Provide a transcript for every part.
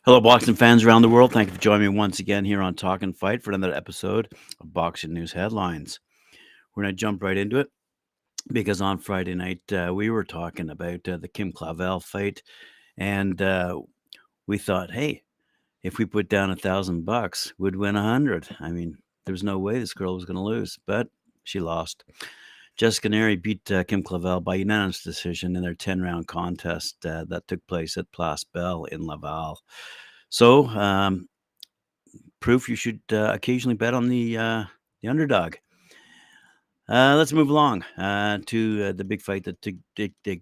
Hello, boxing fans around the world. Thank you for joining me once again here on Talk and Fight for another episode of Boxing News Headlines. We're going to jump right into it because on Friday night we were talking about the Kim Clavel fight, and we thought, hey, if we put down $1,000, we'd win 100. I mean, there was no way this girl was going to lose, but she lost. Jessica Neri beat Kim Clavel by unanimous decision in their 10-round contest that took place at Place Belle in Laval. So, proof you should occasionally bet on the underdog. Let's move along to the big fight that took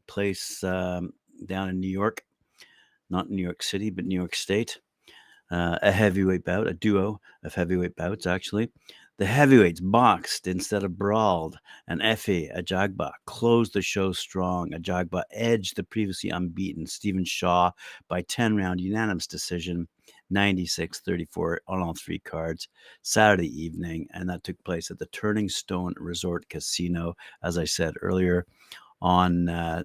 place down in New York, not New York City, but New York State. A heavyweight bout, a duo of heavyweight bouts, actually. The heavyweights boxed instead of brawled, and Efe Ajagba closed the show strong. Ajagba edged the previously unbeaten Stephan Shaw by 10-round unanimous decision, 96-34 on all three cards, Saturday evening, and that took place at the Turning Stone Resort Casino, as I said earlier, on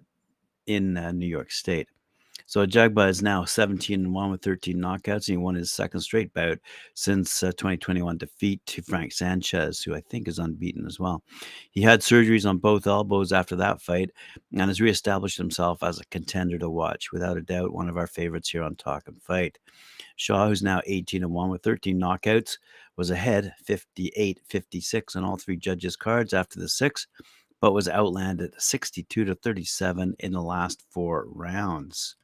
in New York State. So Ajagba is now 17-1 with 13 knockouts, and he won his second straight bout since 2021 defeat to Frank Sanchez, who I think is unbeaten as well. He had surgeries on both elbows after that fight and has reestablished himself as a contender to watch. Without a doubt, one of our favorites here on Talk and Fight. Shaw, who's now 18-1 with 13 knockouts, was ahead 58-56 on all three judges' cards after the sixth, but was outlanded 62-37 in the last four rounds.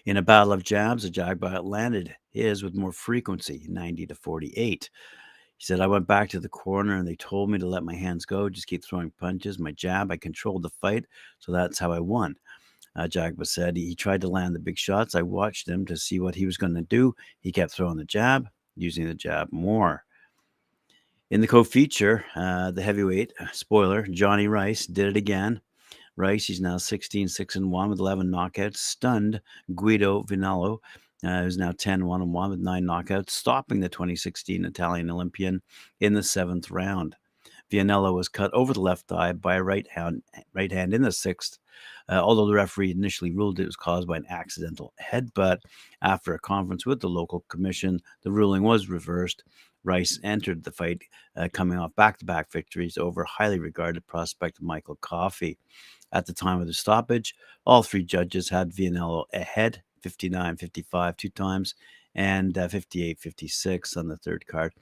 In a battle of jabs, Ajagba landed his with more frequency, 90-48. He said, I went back to the corner and they told me to let my hands go, just keep throwing punches. My jab, I controlled the fight, so that's how I won. Ajagba said he tried to land the big shots. I watched him to see what he was going to do. He kept throwing the jab, using the jab more. In the co-feature, the heavyweight, spoiler, Jonnie Rice did it again. Rice, he's now 16-6-1 with 11 knockouts, stunned Guido Vianello, who's now 10-1-1 with 9 knockouts, stopping the 2016 Italian Olympian in the seventh round. Vianello was cut over the left eye by a right hand in the sixth, although the referee initially ruled it was caused by an accidental headbutt. After a conference with the local commission, the ruling was reversed. Rice entered the fight coming off back-to-back victories over highly regarded prospect Michael Coffey. At the time of the stoppage, all three judges had Vianello ahead, 59-55 two times, and 58-56 on the third card.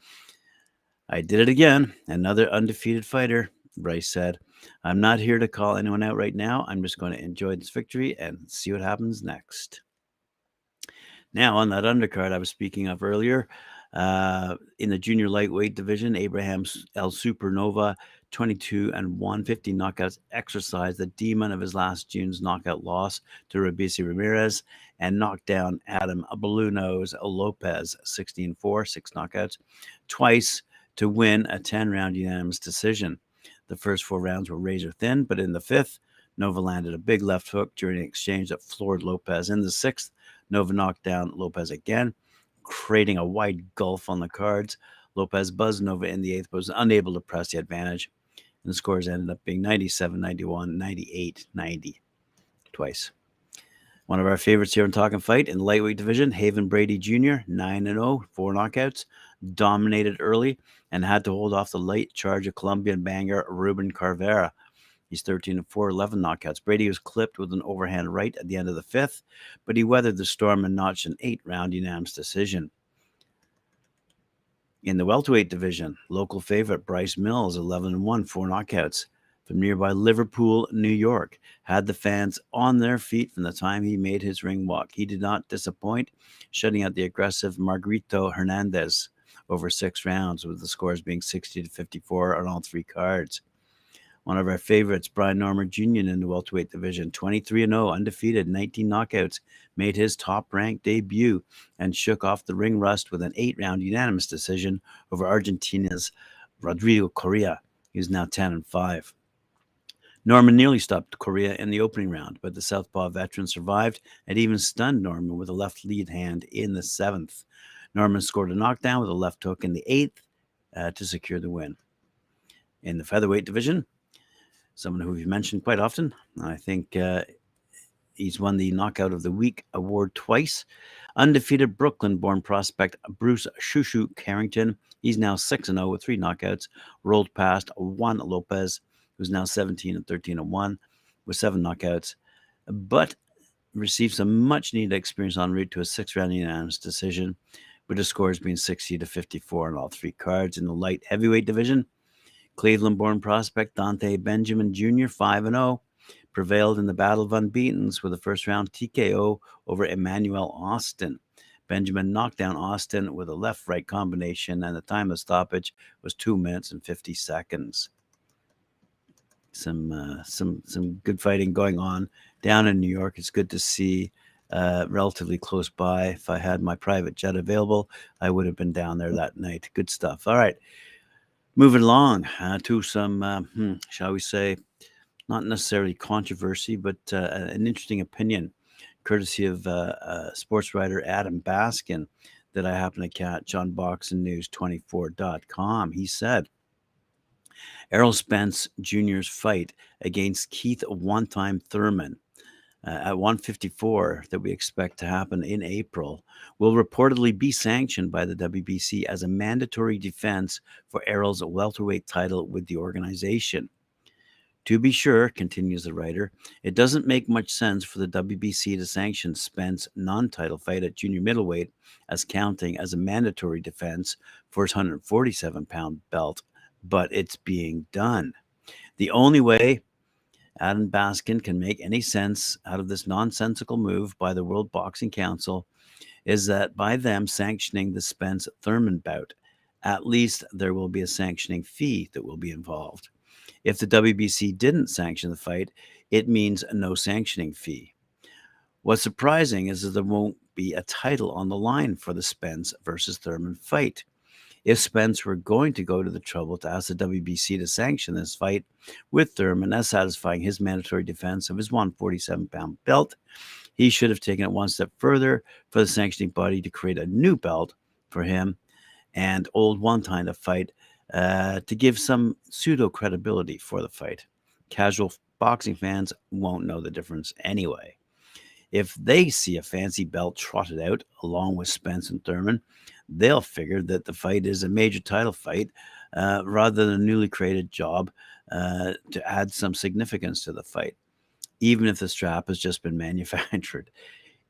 I did it again. Another undefeated fighter, Rice said. I'm not here to call anyone out right now. I'm just going to enjoy this victory and see what happens next. Now, on that undercard I was speaking of earlier, in the junior lightweight division, Abraham El Supernova, 22-1, 50 knockouts, exercised the demon of his last June's knockout loss to Rabisi Ramirez and knocked down Adam Blue Nose Lopez, 16-4, 6 knockouts, twice to win a 10-round unanimous decision. The first 4 rounds were razor thin, but in the fifth, Nova landed a big left hook during an exchange that floored Lopez. In the sixth, Nova knocked down Lopez again, creating a wide gulf on the cards. Lopez buzzed Nova in the eighth, but was unable to press the advantage. And the scores ended up being 97-91, 98-90, twice. One of our favorites here in Talkin' Fight in the lightweight division, Haven Brady Jr., 9-0, 4 knockouts, dominated early and had to hold off the late charge of Colombian banger Ruben Carvera. He's 13-4, 11 knockouts. Brady was clipped with an overhand right at the end of the fifth, but he weathered the storm and notched an 8-round unanimous decision. In the welterweight division, local favorite Bryce Mills, 11-1, 4 knockouts. From nearby Liverpool, New York, had the fans on their feet from the time he made his ring walk. He did not disappoint, shutting out the aggressive Margarito Hernandez over 6 rounds, with the scores being 60-54 on all 3 cards. One of our favorites, Brian Norman Jr. in the welterweight division, 23-0, undefeated, 19 knockouts, made his top-ranked debut and shook off the ring rust with an 8-round unanimous decision over Argentina's Rodrigo Correa. He is now 10-5. Norman nearly stopped Correa in the opening round, but the southpaw veteran survived and even stunned Norman with a left lead hand in the seventh. Norman scored a knockdown with a left hook in the eighth to secure the win. In the featherweight division, someone who we've mentioned quite often, I think He's won the Knockout of the Week award twice. Undefeated Brooklyn-born prospect Bruce Shushu Carrington. He's now 6-0 with 3 knockouts. Rolled past Juan Lopez, who's now 17-13-1 with 7 knockouts, but received some much-needed experience en route to a 6-round unanimous decision, with the scores being 60-54 on all 3 cards. In the light heavyweight division, Cleveland-born prospect Dante Benjamin Jr., 5-0, prevailed in the Battle of Unbeatens with a first-round TKO over Emmanuel Austin. Benjamin knocked down Austin with a left-right combination, and the time of stoppage was 2 minutes and 50 seconds. Some good fighting going on down in New York. It's good to see, relatively close by. If I had my private jet available, I would have been down there that night. Good stuff. All right, moving along to some, shall we say, not necessarily controversy, but an interesting opinion, courtesy of sports writer Adam Baskin, that I happen to catch on boxingnews24.com. He said, Errol Spence Jr.'s fight against Keith one-time Thurman at 154 that we expect to happen in April will reportedly be sanctioned by the WBC as a mandatory defense for Errol's welterweight title with the organization. To be sure, continues the writer, it doesn't make much sense for the WBC to sanction Spence's non-title fight at junior middleweight as counting as a mandatory defense for his 147-pound belt, but it's being done. The only way Adam Baskin can make any sense out of this nonsensical move by the World Boxing Council is that by them sanctioning the Spence-Thurman bout, at least there will be a sanctioning fee that will be involved. If the WBC didn't sanction the fight, it means no sanctioning fee. What's surprising is that there won't be a title on the line for the Spence versus Thurman fight. If Spence were going to go to the trouble to ask the WBC to sanction this fight with Thurman as satisfying his mandatory defense of his 147-pound belt, he should have taken it one step further for the sanctioning body to create a new belt for him and old one-time to fight to give some pseudo-credibility for the fight. Casual boxing fans won't know the difference anyway. If they see a fancy belt trotted out along with Spence and Thurman, they'll figure that the fight is a major title fight rather than a newly created job to add some significance to the fight, even if the strap has just been manufactured.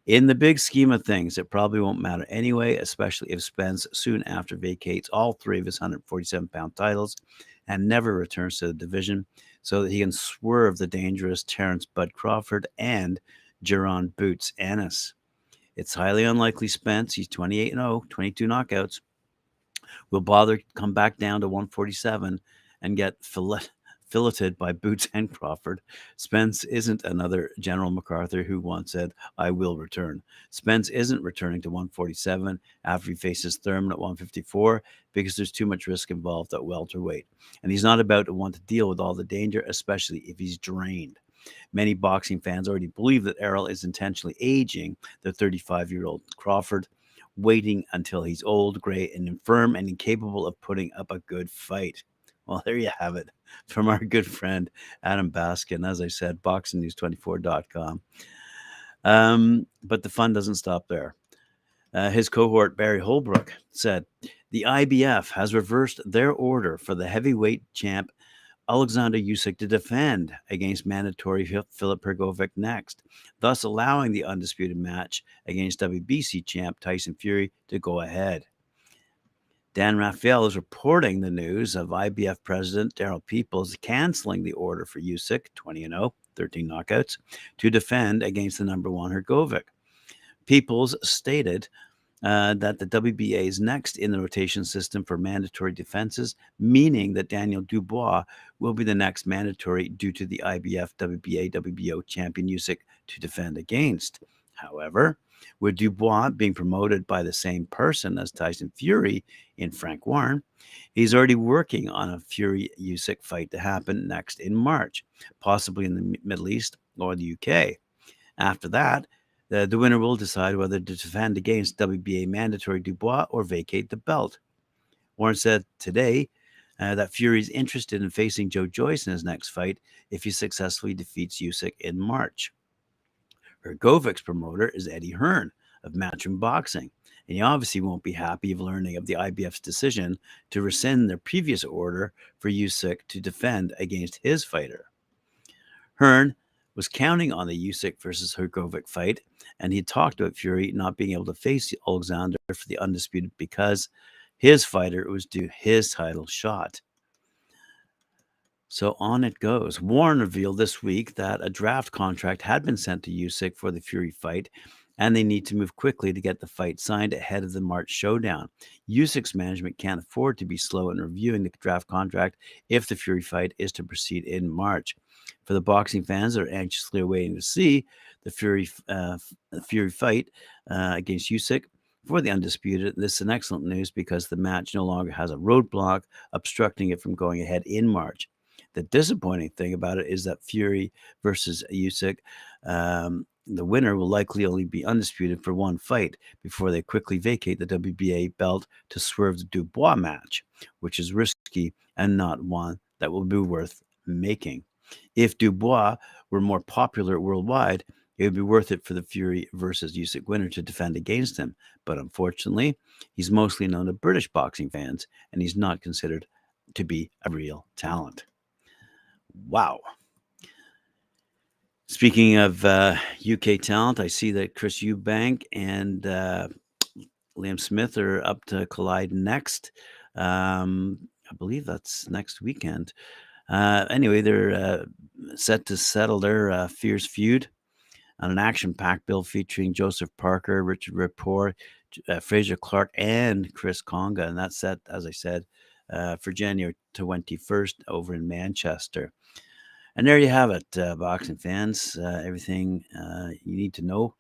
In the big scheme of things, it probably won't matter anyway, especially if Spence soon after vacates all 3 of his 147-pound titles and never returns to the division so that he can swerve the dangerous Terrence Bud Crawford and Jaron Boots Ennis. It's highly unlikely Spence, he's 28-0, 22 knockouts, will bother to come back down to 147 and get filleted by Boots and Crawford. Spence isn't another General MacArthur who once said, I will return. Spence isn't returning to 147 after he faces Thurman at 154 because there's too much risk involved at welterweight. And he's not about to want to deal with all the danger, especially if he's drained. Many boxing fans already believe that Errol is intentionally aging the 35-year-old Crawford, waiting until he's old, gray, and infirm and incapable of putting up a good fight. Well, there you have it from our good friend Adam Baskin. As I said, boxingnews24.com. But the fun doesn't stop there. His cohort, Barry Holbrook, said, the IBF has reversed their order for the heavyweight champ Oleksandr Usyk to defend against mandatory Felip Hrgovic next, thus allowing the undisputed match against WBC champ Tyson Fury to go ahead. Dan Rafael is reporting the news of IBF president Daryl Peoples canceling the order for Usyk, 20-0, 13 knockouts, to defend against the number 1 Hrgovic. Peoples stated that the WBA is next in the rotation system for mandatory defenses, meaning that Daniel Dubois will be the next mandatory due to the IBF, WBA, WBO champion Usyk to defend against. However, with Dubois being promoted by the same person as Tyson Fury in Frank Warren, he's already working on a Fury-Usyk fight to happen next in March, possibly in the Middle East or the UK. After that, the winner will decide whether to defend against WBA mandatory Dubois or vacate the belt. Warren said today that Fury is interested in facing Joe Joyce in his next fight if he successfully defeats Usyk in March. Hrgovic's promoter is Eddie Hearn of Matchroom Boxing, and he obviously won't be happy of learning of the IBF's decision to rescind their previous order for Usyk to defend against his fighter. Hearn was counting on the Usyk versus Hrgovic fight, and he talked about Fury not being able to face Oleksandr for the undisputed because his fighter was due his title shot. So on it goes. Warren revealed this week that a draft contract had been sent to Usyk for the Fury fight, and they need to move quickly to get the fight signed ahead of the March showdown. Usyk's management can't afford to be slow in reviewing the draft contract if the Fury fight is to proceed in March. For the boxing fans that are anxiously waiting to see the Fury fight against Usyk for the undisputed, this is an excellent news because the match no longer has a roadblock obstructing it from going ahead in March. The disappointing thing about it is that Fury versus Usyk, the winner will likely only be undisputed for one fight before they quickly vacate the WBA belt to swerve the Dubois match, which is risky and not one that will be worth making. If Dubois were more popular worldwide, it would be worth it for the Fury versus Usyk winner to defend against him. But unfortunately, he's mostly known to British boxing fans, and he's not considered to be a real talent. Wow. Speaking of UK talent, I see that Chris Eubank and Liam Smith are up to collide next. I believe that's next weekend. Anyway, they're set to settle their fierce feud on an action-packed bill featuring Joseph Parker, Richard Rapport, Fraser Clark, and Chris Konga. And that's set, as I said, for January 21st over in Manchester. And there you have it, boxing fans. Everything you need to know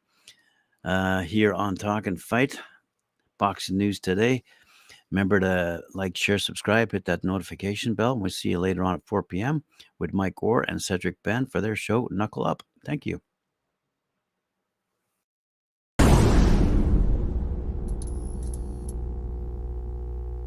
here on Talkin' Fight. Boxing news today. Remember to like, share, subscribe, hit that notification bell. And we'll see you later on at 4 p.m. with Mike Orr and Cedric Ben for their show, Knuckle Up. Thank you.